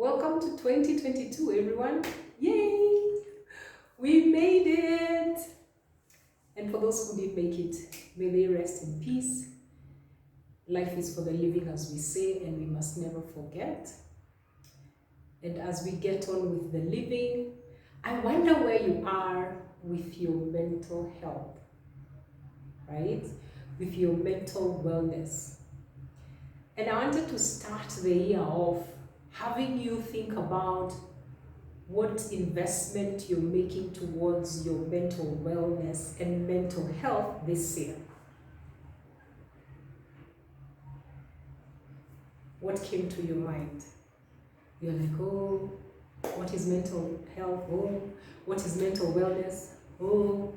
Welcome to 2022, everyone. Yay! We made it! And for those who did make it, may they rest in peace. Life is for the living, as we say, and we must never forget. And as we get on with the living, I wonder where you are with your mental health, right? With your mental wellness. And I wanted to start the year off having you think about what investment you're making towards your mental wellness and mental health this year. What came to your mind? You're like, oh, what is mental health? Oh, what is mental wellness? Oh,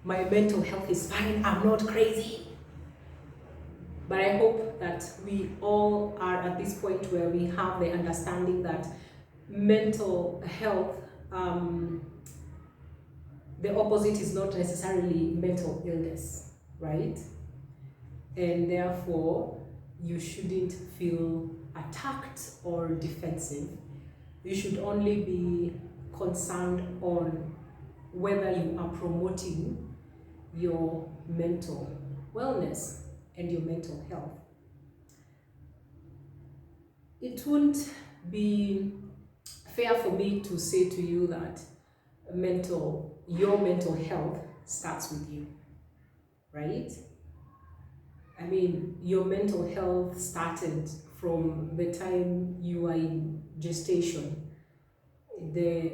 my mental health is fine, I'm not crazy. But I hope that we all are at this point where we have the understanding that mental health, the opposite is not necessarily mental illness, right? And therefore, you shouldn't feel attacked or defensive. You should only be concerned on whether you are promoting your mental wellness and your mental health. It wouldn't be fair for me to say to you that your mental health starts with you, right? I mean, your mental health started from the time you are in gestation. The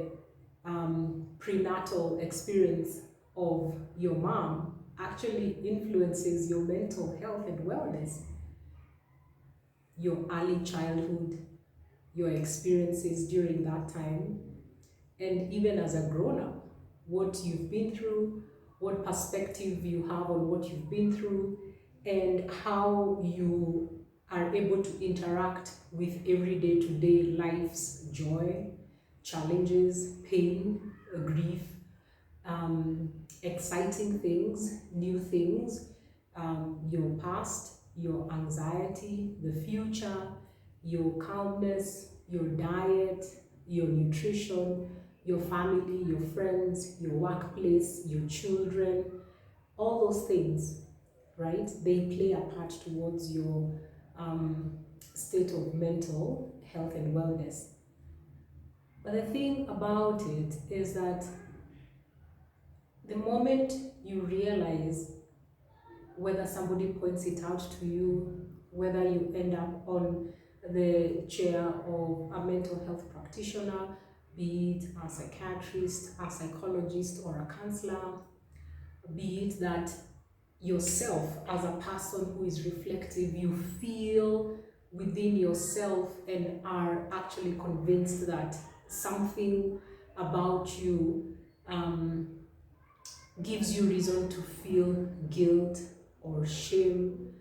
prenatal experience of your mom actually influences your mental health and wellness. Your early childhood, your experiences during that time, and even as a grown-up, what you've been through, what perspective you have on what you've been through, and how you are able to interact with everyday to-day life's joy, challenges, pain, grief, exciting things, new things, your past, your anxiety, the future, your calmness, your diet, your nutrition, your family, your friends, your workplace, your children, all those things, right? They play a part towards your state of mental health and wellness. But the thing about it is that the moment you realize, whether somebody points it out to you, whether you end up on the chair of a mental health practitioner, be it a psychiatrist, a psychologist, or a counselor, be it that yourself as a person who is reflective, you feel within yourself and are actually convinced that something about you gives you reason to feel guilt or shame,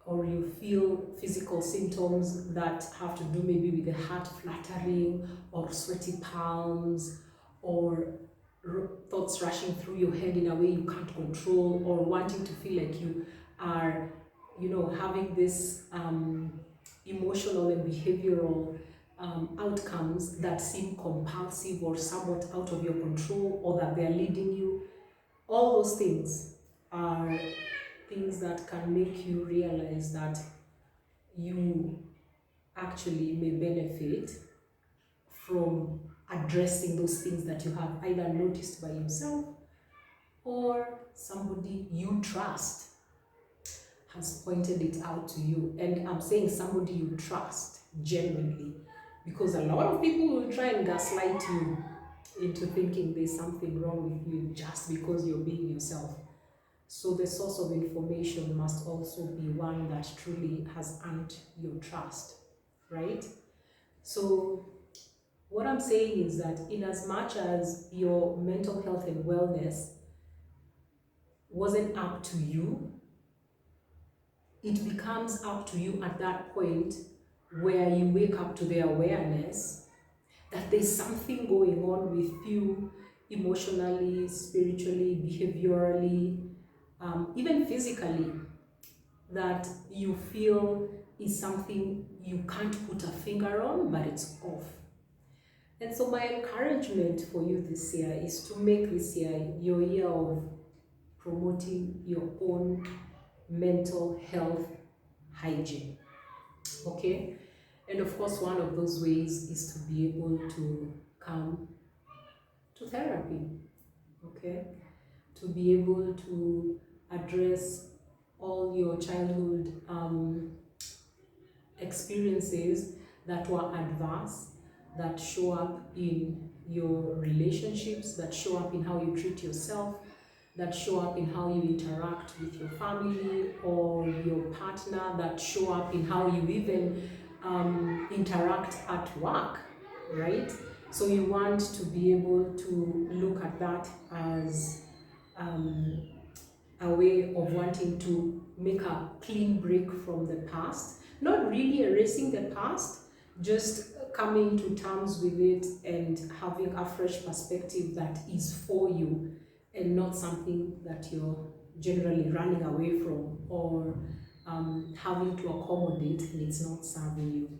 or you feel physical symptoms that have to do maybe with the heart fluttering or sweaty palms or thoughts rushing through your head in a way you can't control, or wanting to feel like you are, having this emotional and behavioral outcomes that seem compulsive or somewhat out of your control, or that they're leading you. All those things are things that can make you realize that you actually may benefit from addressing those things that you have either noticed by yourself or somebody you trust has pointed it out to you. And I'm saying somebody you trust genuinely, because a lot of people will try and gaslight you into thinking there's something wrong with you just because you're being yourself. So the source of information must also be one that truly has earned your trust, right? So what I'm saying is that in as much as your mental health and wellness wasn't up to you, it becomes up to you at that point where you wake up to the awareness that there's something going on with you emotionally, spiritually, behaviorally, even physically, that you feel is something you can't put a finger on, but it's off. And so my encouragement for you this year is to make this year your year of promoting your own mental health hygiene. Okay? And of course, one of those ways is to be able to come to therapy. Okay? To be able to address all your childhood experiences that were adverse, that show up in your relationships, that show up in how you treat yourself, that show up in how you interact with your family or your partner, that show up in how you even interact at work, right? So you want to be able to look at that as a way of wanting to make a clean break from the past, not really erasing the past, just coming to terms with it and having a fresh perspective that is for you and not something that you're generally running away from or having to accommodate and it's not serving you.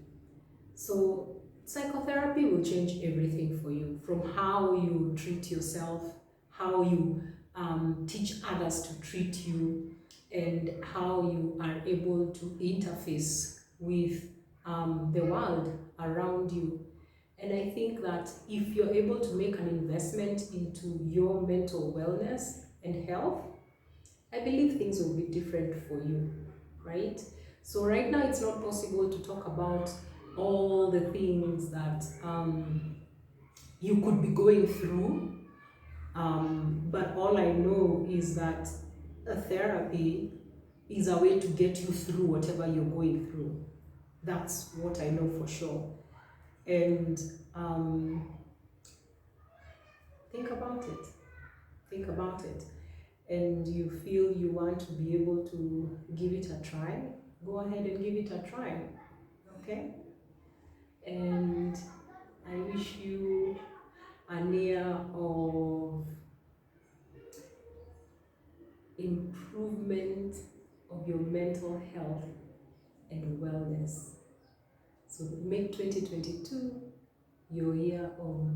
So psychotherapy will change everything for you, from how you treat yourself, how you teach others to treat you, and how you are able to interface with the world around you. And I think that if you're able to make an investment into your mental wellness and health, I believe things will be different for you, right? So right now it's not possible to talk about all the things that you could be going through, but all I know is that a therapy is a way to get you through whatever you're going through. That's what I know for sure. And think about it. Think about it. And you feel you want to be able to give it a try, go ahead and give it a try. Okay? And I wish you an year of improvement of your mental health and wellness. So make 2022 your year of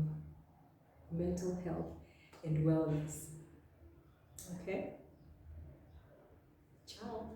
mental health and wellness. Okay? Ciao.